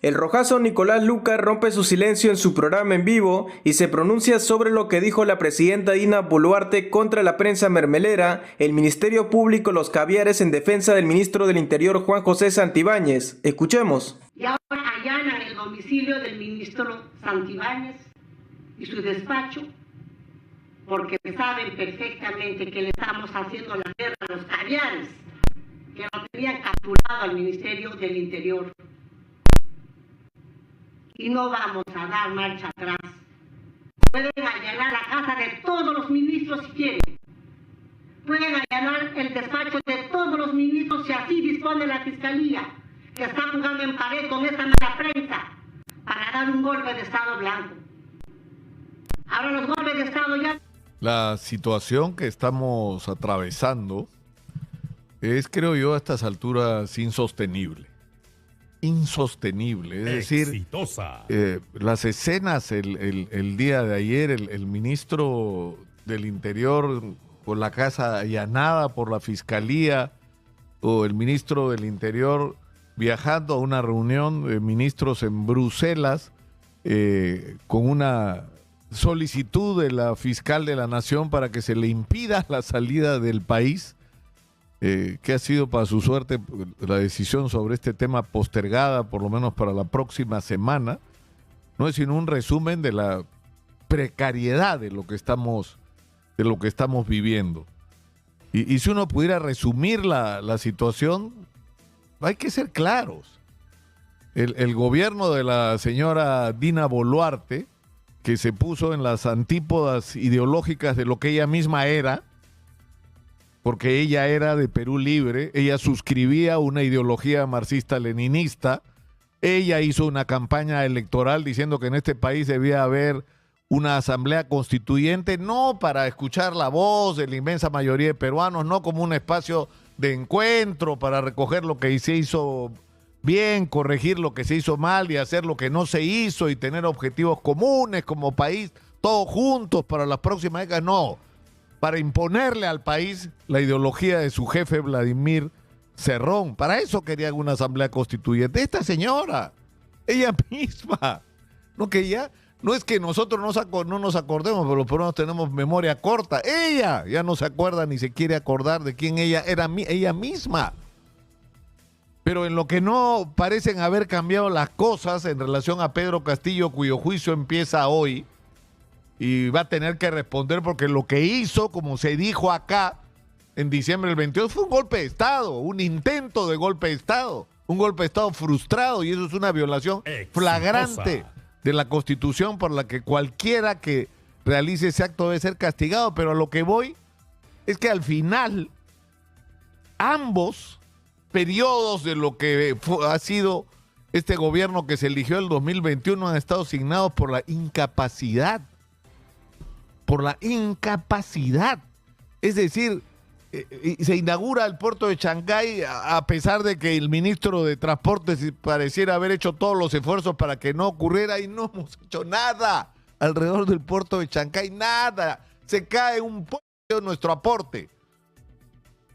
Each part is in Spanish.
El rojazo Nicolás Lucar rompe su silencio en su programa en vivo y se pronuncia sobre lo que dijo la presidenta Dina Boluarte contra la prensa mermelera, el Ministerio Público, los caviares en defensa del ministro del Interior Juan José Santibáñez. Escuchemos. Y ahora allanan el domicilio del ministro Santibáñez y su despacho porque saben perfectamente que le estamos haciendo la guerra a los caviares que lo tenían capturado al Ministerio del Interior. Y no vamos a dar marcha atrás. Pueden allanar la casa de todos los ministros si quieren. Pueden allanar el despacho de todos los ministros si así dispone la Fiscalía, que está jugando en pared con esta mala prensa para dar un golpe de Estado blanco. Ahora los golpes de Estado ya... La situación que estamos atravesando es, creo yo, a estas alturas insostenible. Insostenible, es decir, las escenas el día de ayer, el ministro del Interior con la casa allanada por la Fiscalía, o el ministro del Interior viajando a una reunión de ministros en Bruselas con una solicitud de la fiscal de la Nación para que se le impida la salida del país. Que ha sido para su suerte la decisión sobre este tema postergada por lo menos para la próxima semana, no es sino un resumen de la precariedad de lo que estamos viviendo. Y si uno pudiera resumir la situación, hay que ser claros. El gobierno de la señora Dina Boluarte, que se puso en las antípodas ideológicas de lo que ella misma era, porque ella era de Perú Libre, ella suscribía una ideología marxista-leninista, ella hizo una campaña electoral diciendo que en este país debía haber una asamblea constituyente, no para escuchar la voz de la inmensa mayoría de peruanos, no como un espacio de encuentro para recoger lo que se hizo bien, corregir lo que se hizo mal y hacer lo que no se hizo y tener objetivos comunes como país, todos juntos para las próximas décadas, no. Para imponerle al país la ideología de su jefe Vladimir Cerrón. Para eso querían una asamblea constituyente. Esta señora, ella misma, no es que nosotros no nos acordemos, pero los peruanos tenemos memoria corta. Ella ya no se acuerda ni se quiere acordar de quién ella era, ella misma. Pero en lo que no parecen haber cambiado las cosas en relación a Pedro Castillo, cuyo juicio empieza hoy, y va a tener que responder porque lo que hizo, como se dijo acá en diciembre del 22, fue un golpe de Estado, un intento de golpe de Estado, un golpe de Estado frustrado, y eso es una violación flagrante de la Constitución por la que cualquiera que realice ese acto debe ser castigado. Pero a lo que voy es que al final ambos periodos de lo que ha sido este gobierno que se eligió en el 2021 han estado signados por la incapacidad. Es decir, se inaugura el puerto de Chancay a pesar de que el ministro de Transportes pareciera haber hecho todos los esfuerzos para que no ocurriera, y no hemos hecho nada alrededor del puerto de Chancay, nada. Se cae un poco nuestro aporte.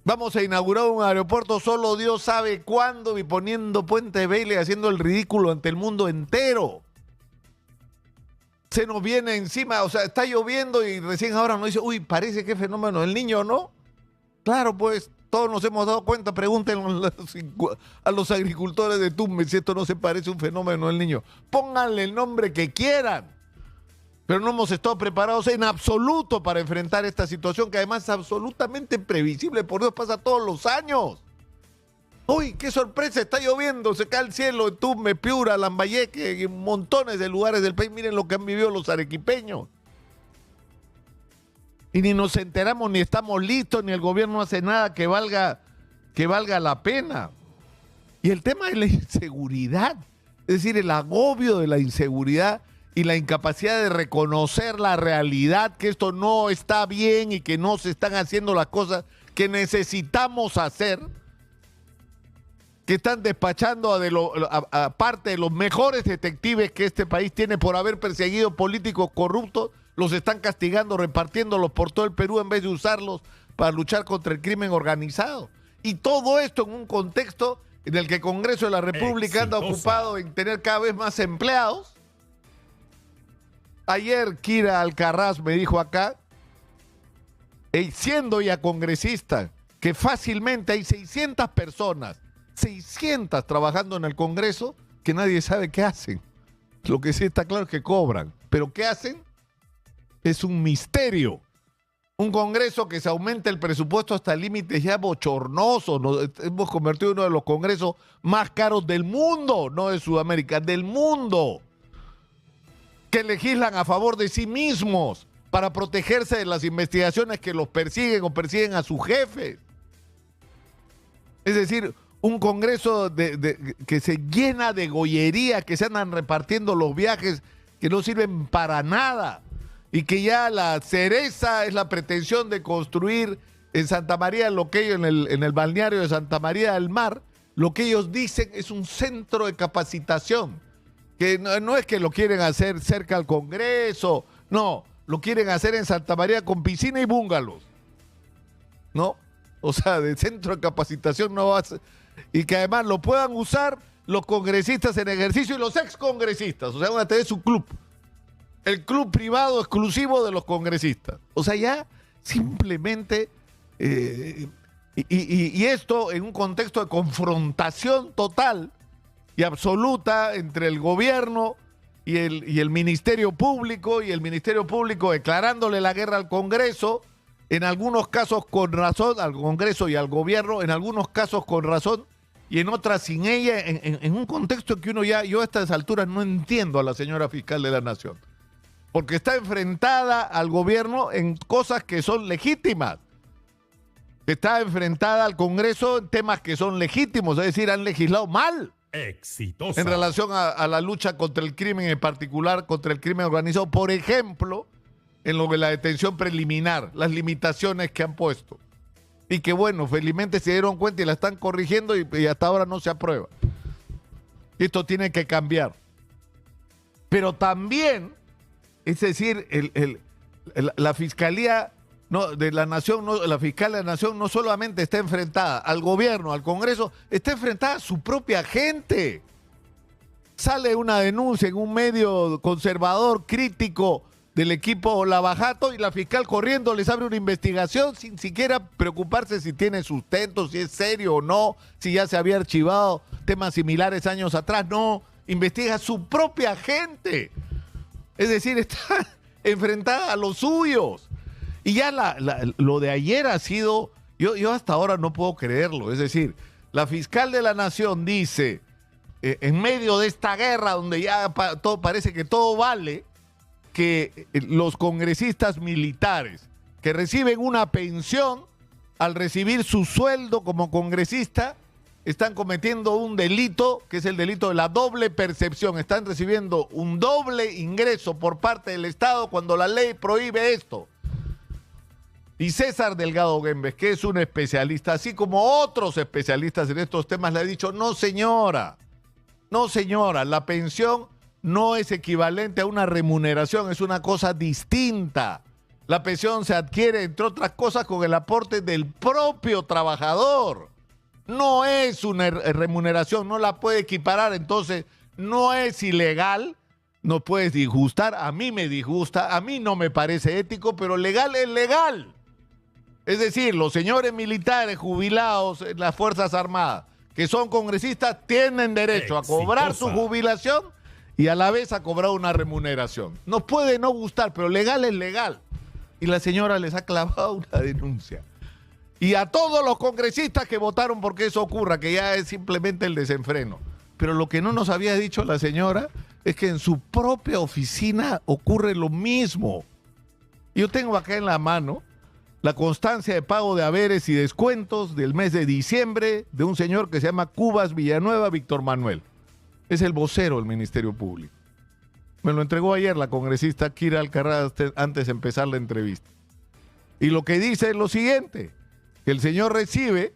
Vamos a inaugurar un aeropuerto, solo Dios sabe cuándo, y poniendo Puente Vélez, haciendo el ridículo ante el mundo entero. Se nos viene encima, o sea, está lloviendo y recién ahora nos dice, uy, parece que es fenómeno del Niño, ¿no? Claro, pues, todos nos hemos dado cuenta, pregúntenle a los agricultores de Tumbes si esto no se parece a un fenómeno del Niño. Pónganle el nombre que quieran, pero no hemos estado preparados en absoluto para enfrentar esta situación, que además es absolutamente previsible, por Dios, pasa todos los años. Uy, qué sorpresa, está lloviendo, se cae el cielo en Tumbes, Piura, Lambayeque, y en montones de lugares del país. Miren lo que han vivido los arequipeños. Y ni nos enteramos, ni estamos listos, ni el gobierno hace nada que valga la pena. Y el tema de la inseguridad, es decir, el agobio de la inseguridad y la incapacidad de reconocer la realidad, que esto no está bien y que no se están haciendo las cosas necesitamos hacer, que están despachando a parte de los mejores detectives que este país tiene por haber perseguido políticos corruptos, los están castigando, repartiéndolos por todo el Perú en vez de usarlos para luchar contra el crimen organizado. Y todo esto en un contexto en el que el Congreso de la República anda ocupado en tener cada vez más empleados. Ayer Kira Alcaraz me dijo acá, siendo ya congresista, que fácilmente hay 600 personas, 600 trabajando en el Congreso, que nadie sabe qué hacen. Lo que sí está claro es que cobran, pero ¿qué hacen? Es un misterio. Un Congreso que se aumenta el presupuesto hasta límites ya bochornosos. Nos hemos convertido en uno de los congresos más caros del mundo, no de Sudamérica, del mundo. Que legislan a favor de sí mismos para protegerse de las investigaciones que los persiguen o persiguen a sus jefes. Es decir, un Congreso que se llena de gollería, que se andan repartiendo los viajes que no sirven para nada. Y que ya la cereza es la pretensión de construir en Santa María, lo que ellos, en el balneario de Santa María del Mar, lo que ellos dicen es un centro de capacitación, que no es que lo quieren hacer cerca al Congreso, no, lo quieren hacer en Santa María con piscina y búngalos, ¿no? O sea, de centro de capacitación no va a ser, y que además lo puedan usar los congresistas en ejercicio y los excongresistas, o sea, van a tener su club. El club privado exclusivo de los congresistas. O sea, ya simplemente... y esto en un contexto de confrontación total y absoluta entre el gobierno y el Ministerio Público, y el Ministerio Público declarándole la guerra al Congreso, en algunos casos con razón, al Congreso y al gobierno, en algunos casos con razón, y en otras sin ella, en un contexto que yo a estas alturas no entiendo a la señora fiscal de la Nación. Porque está enfrentada al gobierno en cosas que son legítimas. Está enfrentada al Congreso en temas que son legítimos, es decir, han legislado mal. Exitosa. En relación a la lucha contra el crimen, en particular contra el crimen organizado, por ejemplo, en lo de la detención preliminar, las limitaciones que han puesto. Y que bueno, felizmente se dieron cuenta y la están corrigiendo y hasta ahora no se aprueba. Esto tiene que cambiar. Pero también... Es decir, la Fiscalía de la Nación, la Fiscal de la Nación no solamente está enfrentada al gobierno, al Congreso, está enfrentada a su propia gente. Sale una denuncia en un medio conservador, crítico del equipo Lavajato, y la fiscal corriendo les abre una investigación sin siquiera preocuparse si tiene sustento, si es serio o no, si ya se había archivado temas similares años atrás. No, investiga a su propia gente. Es decir, está enfrentada a los suyos. Y ya lo de ayer ha sido, yo hasta ahora no puedo creerlo. Es decir, la fiscal de la Nación dice, en medio de esta guerra donde ya parece que todo vale, que los congresistas militares que reciben una pensión al recibir su sueldo como congresista están cometiendo un delito, que es el delito de la doble percepción. Están recibiendo un doble ingreso por parte del Estado cuando la ley prohíbe esto. Y César Delgado Guembes, que es un especialista, así como otros especialistas en estos temas, le ha dicho, no señora, la pensión no es equivalente a una remuneración, es una cosa distinta. La pensión se adquiere, entre otras cosas, con el aporte del propio trabajador. No es una remuneración, no la puede equiparar, entonces no es ilegal, no puedes disgustar, a mí me disgusta, a mí no me parece ético, pero legal es legal. Es decir, los señores militares jubilados en las Fuerzas Armadas, que son congresistas, tienen derecho a cobrar su jubilación y a la vez a cobrar una remuneración. Nos puede no gustar, pero legal es legal. Y la señora les ha clavado una denuncia. Y a todos los congresistas que votaron porque eso ocurra, que ya es simplemente el desenfreno. Pero lo que no nos había dicho la señora es que en su propia oficina ocurre lo mismo. Yo tengo acá en la mano la constancia de pago de haberes y descuentos del mes de diciembre de un señor que se llama Cubas Villanueva Víctor Manuel. Es el vocero del Ministerio Público. Me lo entregó ayer la congresista Kira Alcaraz antes de empezar la entrevista. Y lo que dice es lo siguiente, que el señor recibe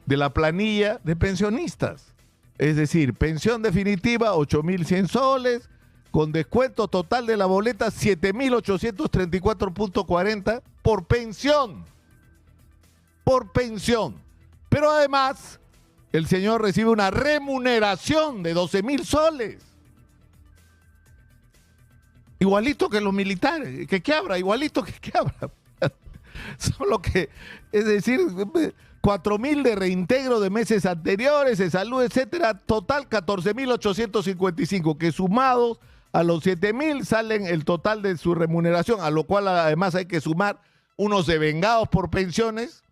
de la planilla de pensionistas. Es decir, pensión definitiva 8.100 soles, con descuento total de la boleta 7.834.40 por pensión. Por pensión. Pero además, el señor recibe una remuneración de 12.000 soles. Igualito que los militares, que Quiabra, igualito que Quiabra. Solo que, es decir, 4.000 de reintegro de meses anteriores, de salud, etcétera, total 14.855, que sumados a los 7.000 salen el total de su remuneración, a lo cual además hay que sumar unos devengados por pensiones,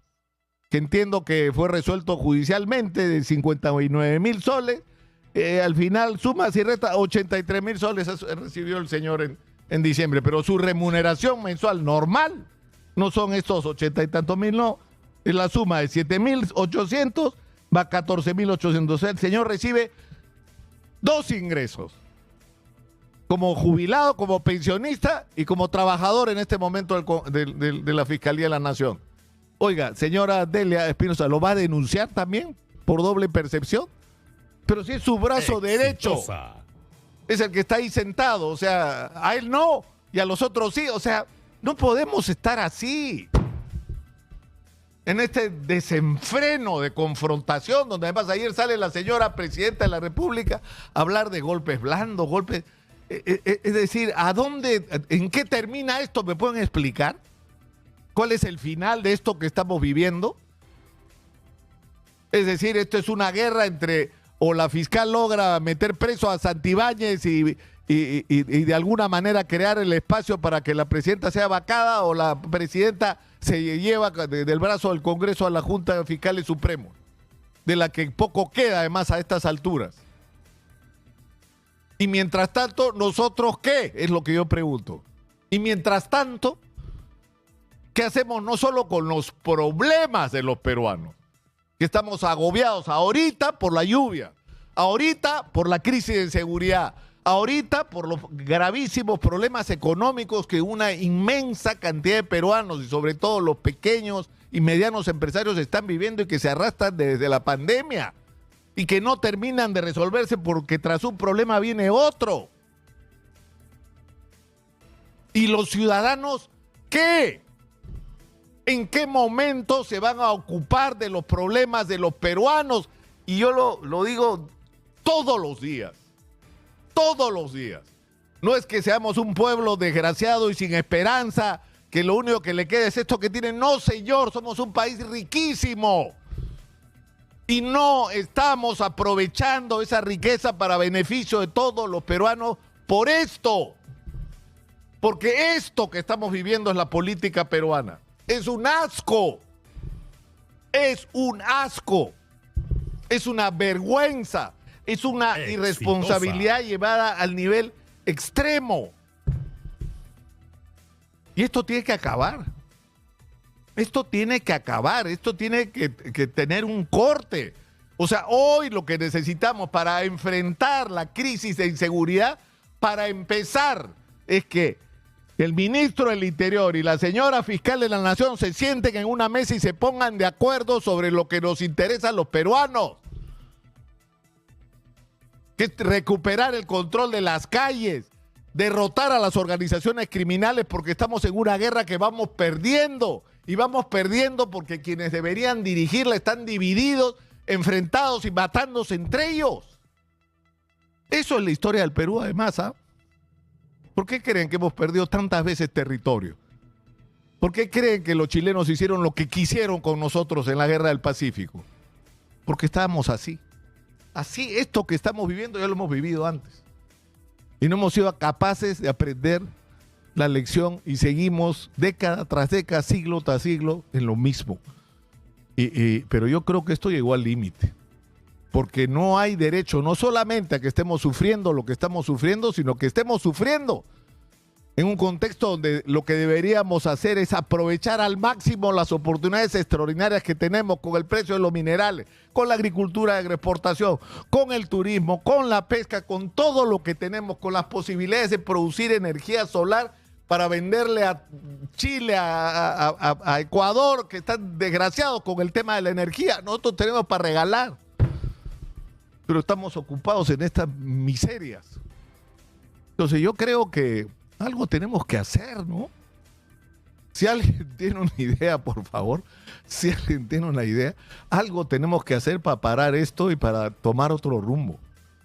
que entiendo que fue resuelto judicialmente, de 59.000 soles. Al final, sumas y resta, 83.000 soles recibió el señor en diciembre, pero su remuneración mensual normal no son estos 80 y tantos mil, no, es la suma de 7.800 va a 14.800. O sea, el señor recibe dos ingresos, como jubilado, como pensionista y como trabajador en este momento de la Fiscalía de la Nación. Oiga, señora Delia Espinosa, ¿lo va a denunciar también por doble percepción? Pero si es su brazo derecho, es el que está ahí sentado, o sea, a él no y a los otros sí, o sea, no podemos estar así, en este desenfreno de confrontación, donde además ayer sale la señora presidenta de la República a hablar de golpes blandos, golpes, es decir, ¿a dónde, en qué termina esto? ¿Me pueden explicar? ¿Cuál es el final de esto que estamos viviendo? Es decir, esto es una guerra entre o la fiscal logra meter preso a Santibáñez y de alguna manera crear el espacio para que la presidenta sea vacada, o la presidenta se lleva del brazo del Congreso a la Junta de Fiscales Supremos, de la que poco queda además a estas alturas. Y mientras tanto, ¿nosotros qué? Es lo que yo pregunto. Y mientras tanto, ¿qué hacemos no solo con los problemas de los peruanos? Que estamos agobiados ahorita por la lluvia, ahorita por la crisis de inseguridad, ahorita por los gravísimos problemas económicos que una inmensa cantidad de peruanos y sobre todo los pequeños y medianos empresarios están viviendo y que se arrastran desde la pandemia y que no terminan de resolverse porque tras un problema viene otro. ¿Y los ciudadanos qué? ¿En qué momento se van a ocupar de los problemas de los peruanos? Y yo lo digo todos los días. Todos los días. No es que seamos un pueblo desgraciado y sin esperanza, que lo único que le queda es esto que tienen. No, señor, somos un país riquísimo. Y no estamos aprovechando esa riqueza para beneficio de todos los peruanos por esto. Porque esto que estamos viviendo es la política peruana. Es un asco. Es un asco. Es una vergüenza. Es una irresponsabilidad llevada al nivel extremo. Y esto tiene que acabar. Esto tiene que acabar. Esto tiene que tener un corte. O sea, hoy lo que necesitamos para enfrentar la crisis de inseguridad, para empezar, es que el ministro del Interior y la señora fiscal de la Nación se sienten en una mesa y se pongan de acuerdo sobre lo que nos interesa a los peruanos, que es recuperar el control de las calles, derrotar a las organizaciones criminales, porque estamos en una guerra que vamos perdiendo, y vamos perdiendo porque quienes deberían dirigirla están divididos, enfrentados y matándose entre ellos. Eso es la historia del Perú, además, ¿ah? ¿Por qué creen que hemos perdido tantas veces territorio? ¿Por qué creen que los chilenos hicieron lo que quisieron con nosotros en la Guerra del Pacífico? Porque estábamos así. Así, esto que estamos viviendo ya lo hemos vivido antes. Y no hemos sido capaces de aprender la lección y seguimos década tras década, siglo tras siglo en lo mismo. Pero yo creo que esto llegó al límite. Porque no hay derecho no solamente a que estemos sufriendo lo que estamos sufriendo, sino que estemos sufriendo en un contexto donde lo que deberíamos hacer es aprovechar al máximo las oportunidades extraordinarias que tenemos con el precio de los minerales, con la agricultura de agroexportación, con el turismo, con la pesca, con todo lo que tenemos, con las posibilidades de producir energía solar para venderle a Chile, a Ecuador, que están desgraciados con el tema de la energía. Nosotros tenemos para regalar, pero estamos ocupados en estas miserias. Entonces yo creo que algo tenemos que hacer, ¿no? Si alguien tiene una idea, por favor, si alguien tiene una idea, algo tenemos que hacer para parar esto y para tomar otro rumbo.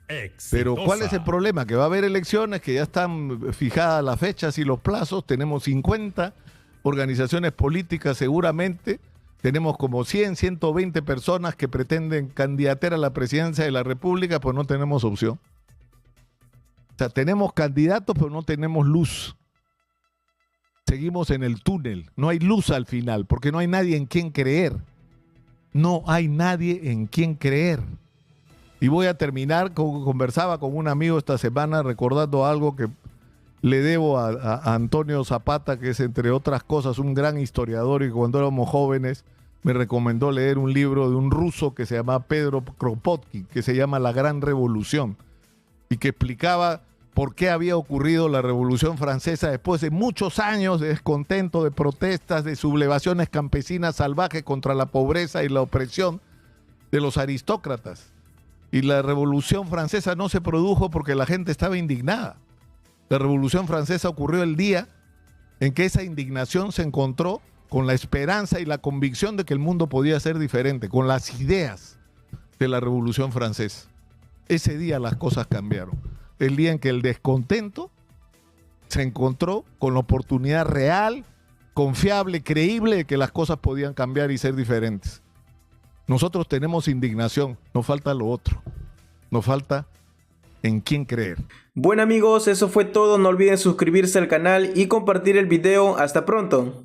Exitosa. Pero ¿cuál es el problema? Que va a haber elecciones, que ya están fijadas las fechas y los plazos. Tenemos 50 organizaciones políticas seguramente. Tenemos como 100, 120 personas que pretenden candidatear a la presidencia de la República, pues no tenemos opción. O sea, tenemos candidatos, pero no tenemos luz. Seguimos en el túnel. No hay luz al final, porque no hay nadie en quien creer. No hay nadie en quien creer. Y voy a terminar, conversaba con un amigo esta semana recordando algo que le debo a Antonio Zapata, que es entre otras cosas un gran historiador, y cuando éramos jóvenes me recomendó leer un libro de un ruso que se llama Pedro Kropotkin, que se llama La Gran Revolución, y que explicaba por qué había ocurrido la Revolución Francesa después de muchos años de descontento, de protestas, de sublevaciones campesinas salvajes contra la pobreza y la opresión de los aristócratas. Y la Revolución Francesa no se produjo porque la gente estaba indignada. La Revolución Francesa ocurrió el día en que esa indignación se encontró con la esperanza y la convicción de que el mundo podía ser diferente, con las ideas de la Revolución Francesa. Ese día las cosas cambiaron. El día en que el descontento se encontró con la oportunidad real, confiable, creíble de que las cosas podían cambiar y ser diferentes. Nosotros tenemos indignación, nos falta lo otro, nos falta en quién creer. Bueno amigos, eso fue todo, no olviden suscribirse al canal y compartir el video. Hasta pronto.